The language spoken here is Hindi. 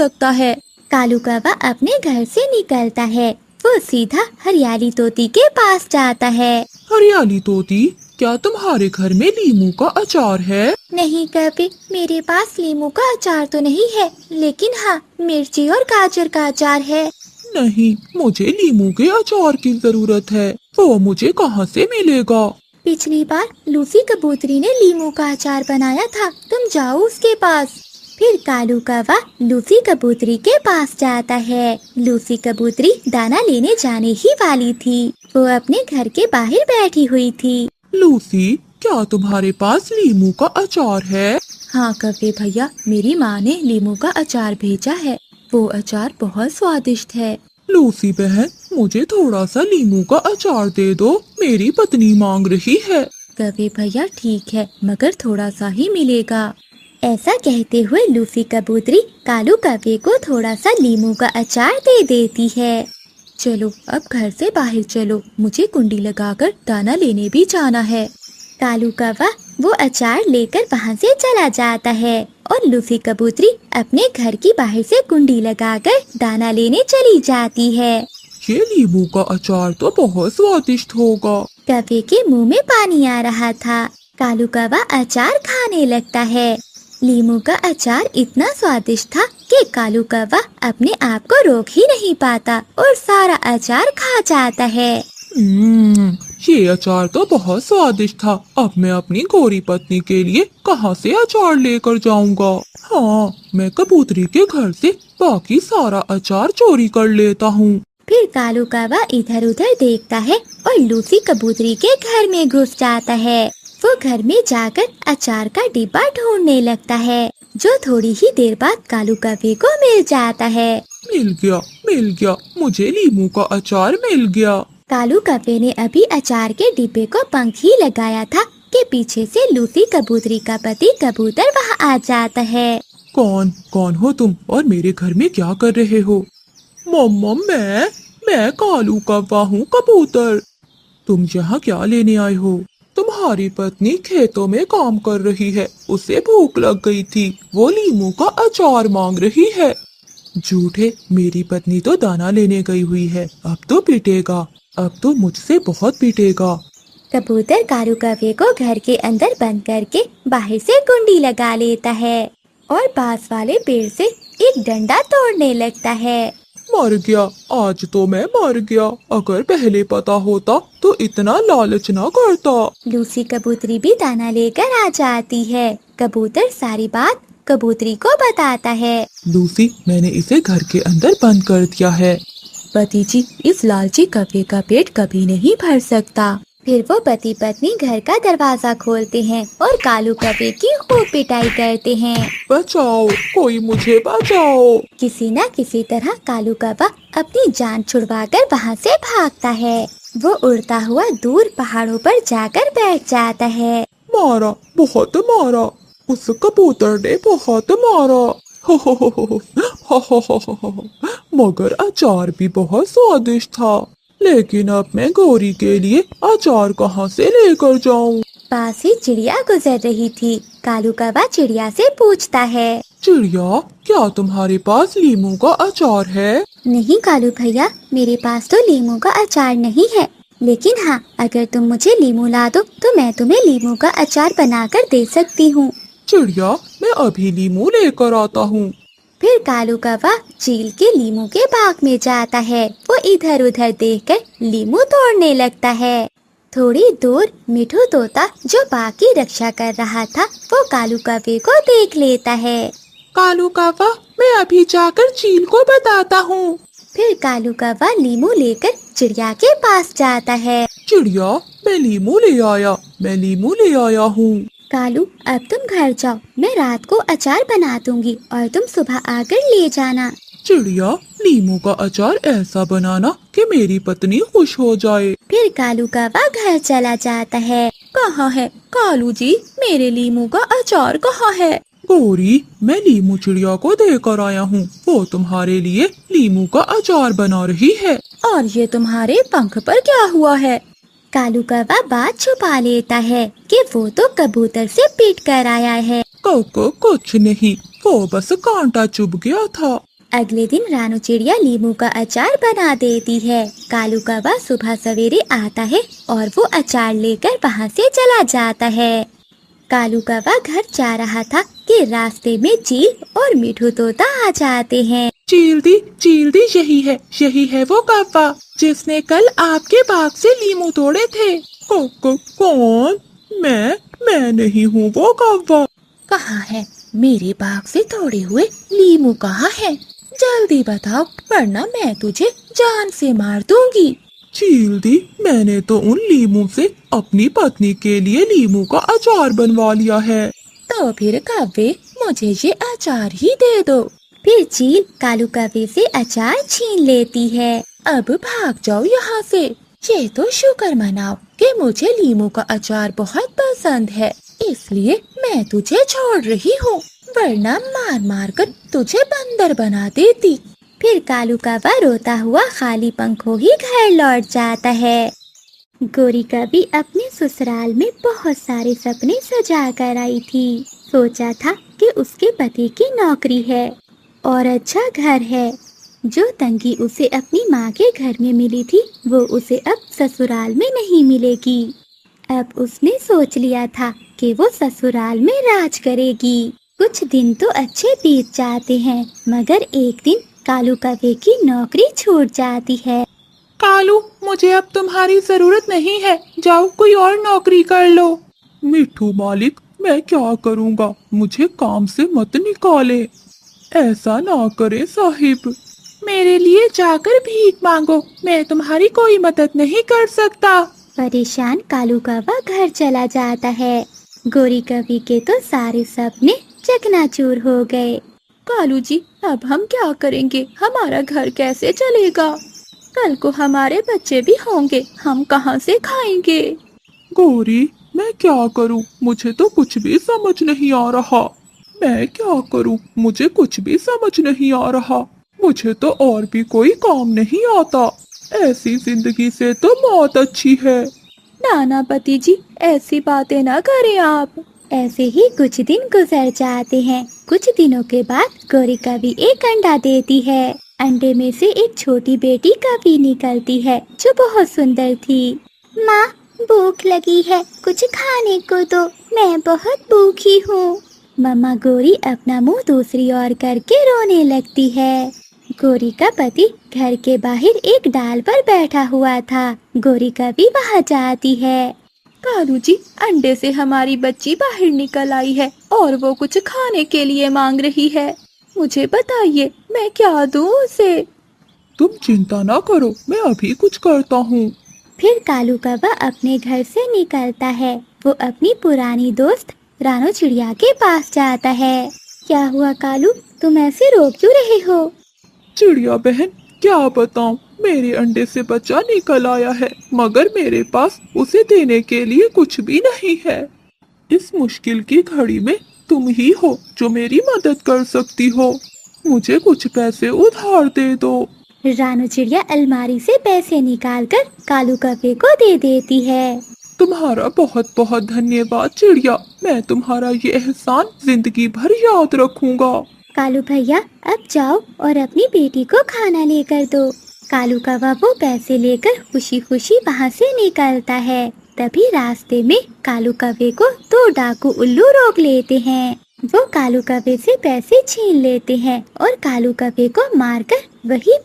सकता है। कालू कौवा अपने घर से निकलता है। वो सीधा हरियाली तोती के पास जाता है। हरियाली तोती, क्या तुम्हारे घर में लीमू का अचार है? नहीं कभी, मेरे पास लीमू का अचार तो नहीं है, लेकिन हाँ, मिर्ची और गाजर का अचार है। नहीं, मुझे लीमू के अचार की जरूरत है। वो मुझे कहाँ से मिलेगा? पिछली बार लूसी कबूतरी ने लीमू का अचार बनाया था, तुम जाओ उसके पास। फिर कालू कौवा लूसी कबूतरी के पास जाता है। लूसी कबूतरी दाना लेने जाने ही वाली थी। वो अपने घर के बाहर बैठी हुई थी। लूसी, क्या तुम्हारे पास लीमू का अचार है? हाँ कव्वे भैया, मेरी माँ ने लीमू का अचार भेजा है। वो अचार बहुत स्वादिष्ट है। लूसी बहन, मुझे थोड़ा सा लीमू का अचार दे दो, मेरी पत्नी मांग रही है। कव्वे भैया ठीक है, मगर थोड़ा सा ही मिलेगा। ऐसा कहते हुए लूसी कबूतरी कालू कौवे को थोड़ा सा लीमू का अचार दे देती है। चलो अब घर से बाहर चलो, मुझे कुंडी लगाकर दाना लेने भी जाना है। कालू कौवा वो अचार लेकर वहाँ से चला जाता है और लूसी कबूतरी अपने घर की बाहर से कुंडी लगाकर दाना लेने चली जाती है। ये लीमू का अचार तो बहुत स्वादिष्ट होगा। कौवे के मुंह में पानी आ रहा था। कालू कौवा अचार खाने लगता है। लीमू का अचार इतना स्वादिष्ट था कि कालू कौवा अपने आप को रोक ही नहीं पाता और सारा अचार खा जाता है। ये अचार तो बहुत स्वादिष्ट था। अब मैं अपनी गोरी पत्नी के लिए कहाँ से अचार लेकर जाऊंगा? हाँ, मैं कबूतरी के घर से बाकी सारा अचार चोरी कर लेता हूँ। फिर कालू कौवा इधर उधर देखता है और लूसी कबूतरी के घर में घुस जाता है। वो घर में जाकर अचार का डिब्बा ढूंढने लगता है, जो थोड़ी ही देर बाद कालू कौवे को मिल जाता है। मिल गया, मुझे लीमू का अचार मिल गया। कालू कौवे ने अभी अचार के डिब्बे को पंख ही लगाया था कि पीछे से लूसी कबूतरी का पति कबूतर वहाँ आ जाता है। कौन हो तुम और मेरे घर में क्या कर रहे हो? मम्मा, मैं कालू कौवा हूँ कबूतर। तुम यहाँ क्या लेने आए हो? तुम्हारी पत्नी खेतों में काम कर रही है, उसे भूख लग गई थी, वो लीमू का अचार मांग रही है। झूठे, मेरी पत्नी तो दाना लेने गई हुई है, अब तो पिटेगा, अब तो मुझसे बहुत पिटेगा। कबूतर कालू कौवे को घर के अंदर बंद करके बाहर से कुंडी लगा लेता है और पास वाले पेड़ से एक डंडा तोड़ने लगता है। मर गया, आज तो मैं मर गया। अगर पहले पता होता तो इतना लालच ना करता। लूसी कबूतरी भी दाना लेकर आ जाती है। कबूतर सारी बात कबूतरी को बताता है। लूसी, मैंने इसे घर के अंदर बंद कर दिया है। पति जी, इस लालची कौवे का पेट कभी नहीं भर सकता। फिर वो पति पत्नी घर का दरवाजा खोलते हैं और कालू कौवे की खूब पिटाई करते हैं। बचाओ, कोई मुझे बचाओ। किसी न किसी तरह कालू कौवा अपनी जान छुड़वाकर वहाँ से भागता है। वो उड़ता हुआ दूर पहाड़ों पर जाकर बैठ जाता है। मारा, बहुत मारा, उस कबूतर ने बहुत मारा। मगर अचार भी बहुत स्वादिष्ट था। लेकिन अब मैं गौरी के लिए अचार कहाँ से लेकर जाऊँ? पास ही चिड़िया गुजर रही थी। कालू कौवा चिड़िया से पूछता है, चिड़िया, क्या तुम्हारे पास लीमू का अचार है? नहीं कालू भैया, मेरे पास तो लीमू का अचार नहीं है, लेकिन हाँ, अगर तुम मुझे लीमू ला दो तो मैं तुम्हें लीमू का अचार बनाकर दे सकती हूँ। चिड़िया, मैं अभी लीमू लेकर आता हूँ। फिर कालू कौवा चील के लीमू के बाग में जाता है। वो इधर उधर देखकर लीमू तोड़ने लगता है। थोड़ी दूर मिठू तोता, जो बाग की रक्षा कर रहा था, वो कालू कौवे को देख लेता है। कालू कौवा, मैं अभी जाकर चील को बताता हूँ। फिर कालू कौवा लीमू लेकर चिड़िया के पास जाता है। चिड़िया, मैं लीमू ले आया हूँ। कालू, अब तुम घर जाओ, मैं रात को अचार बना दूंगी और तुम सुबह आकर ले जाना। चिड़िया, लीमू का अचार ऐसा बनाना कि मेरी पत्नी खुश हो जाए। फिर कालू कौवा घर चला जाता है। कहाँ है कालू जी, मेरे लीमू का अचार कहाँ है? गौरी, मैं लीमू चिड़िया को देकर आया हूँ, वो तुम्हारे लिए लीमू का अचार बना रही है। और ये तुम्हारे पंख पर क्या हुआ है? कालू कौवा बात छुपा लेता है कि वो तो कबूतर से पीट कर आया है। कुछ नहीं, वो बस कांटा चुभ गया था। अगले दिन रानू चिड़िया लीमू का अचार बना देती है। कालू कौवा सुबह सवेरे आता है और वो अचार लेकर वहाँ से चला जाता है। कालू कौवा घर जा रहा था कि रास्ते में चील और मिठू तोता आ जाते हैं। चील दी यही है वो कौवा जिसने कल आपके बाग से लीमू तोड़े थे। कौन? मैं नहीं हूँ वो कौवा। कहाँ है? मेरे बाग से तोड़े हुए लीमू कहाँ है? जल्दी बताओ वरना मैं तुझे जान से मार दूंगी। चील दी, मैंने तो उन लीमू से अपनी पत्नी के लिए लीमू का अचार बनवा लिया है। तो फिर कौवे मुझे ये अचार ही दे दो। फिर चील कालू कौवे से अचार छीन लेती है। अब भाग जाओ यहाँ से। ये तो शुक्र मनाओ कि मुझे लीमू का अचार बहुत पसंद है, इसलिए मैं तुझे छोड़ रही हूँ, वरना मार मार कर तुझे बंदर बना देती। फिर कालू कौवा रोता हुआ खाली पंखों ही घर लौट जाता है। गोरी कभी अपने ससुराल में बहुत सारे सपने सजा कर आई थी। सोचा था कि उसके पति की नौकरी है और अच्छा घर है। जो तंगी उसे अपनी माँ के घर में मिली थी वो उसे अब ससुराल में नहीं मिलेगी। अब उसने सोच लिया था कि वो ससुराल में राज करेगी। कुछ दिन तो अच्छे बीत जाते हैं, मगर एक दिन कालू कौवे की नौकरी छूट जाती है। कालू, मुझे अब तुम्हारी जरूरत नहीं है, जाओ कोई और नौकरी कर लो। मिठू मालिक, मैं क्या करूँगा, मुझे काम से मत निकाले। ऐसा ना करे साहिब, मेरे लिए जाकर भीख मांगो, मैं तुम्हारी कोई मदद नहीं कर सकता। परेशान कालू कौवा घर चला जाता है। गोरी कवि के तो सारे सपने चकनाचूर हो गए। कालू जी, अब हम क्या करेंगे? हमारा घर कैसे चलेगा? कल को हमारे बच्चे भी होंगे, हम कहाँ से खाएंगे? गोरी, मैं क्या करूं? मुझे तो कुछ भी समझ नहीं आ रहा। मैं क्या करूं? मुझे कुछ भी समझ नहीं आ रहा। मुझे तो और भी कोई काम नहीं आता। ऐसी जिंदगी से तो मौत अच्छी है। नाना पति जी, ऐसी बातें ना करें आप। ऐसे ही कुछ दिन गुजर जाते हैं। कुछ दिनों के बाद गोरी कवि एक अंडा देती है। अंडे में से एक छोटी बेटी कवि निकलती है जो बहुत सुंदर थी। माँ, भूख लगी है, कुछ खाने को दो, मैं बहुत भूखी हूँ। मम्मा गोरी अपना मुंह दूसरी ओर करके रोने लगती है। गोरी का पति घर के बाहर एक डाल पर बैठा हुआ था। गोरी कवि वहाँ जाती है। कालू जी, अंडे से हमारी बच्ची बाहर निकल आई है और वो कुछ खाने के लिए मांग रही है। मुझे बताइए, मैं क्या दूँ उसे? तुम चिंता ना करो, मैं अभी कुछ करता हूँ। फिर कालू कौवा अपने घर से निकलता है। वो अपनी पुरानी दोस्त रानू चिड़िया के पास जाता है। क्या हुआ कालू, तुम ऐसे रो क्यों रहे हो? चिड़िया बहन, क्या बताऊं, मेरे अंडे से बच्चा निकल आया है, मगर मेरे पास उसे देने के लिए कुछ भी नहीं है। इस मुश्किल की घड़ी में तुम ही हो जो मेरी मदद कर सकती हो। मुझे कुछ पैसे उधार दे दो। रानू चिड़िया अलमारी से पैसे निकालकर कालू कौवे को दे देती है। तुम्हारा बहुत बहुत धन्यवाद चिड़िया, मैं तुम्हारा ये एहसान जिंदगी भर याद रखूंगा। कालू भैया, अब जाओ और अपनी बेटी को खाना लेकर दो। कालू कौवा वो पैसे लेकर खुशी खुशी वहाँ से निकलता है। तभी रास्ते में कालू कौवे को दो डाकू उल्लू रोक लेते हैं। वो कालू कौवे से पैसे छीन लेते हैं और कालू कौवे को मारकर वही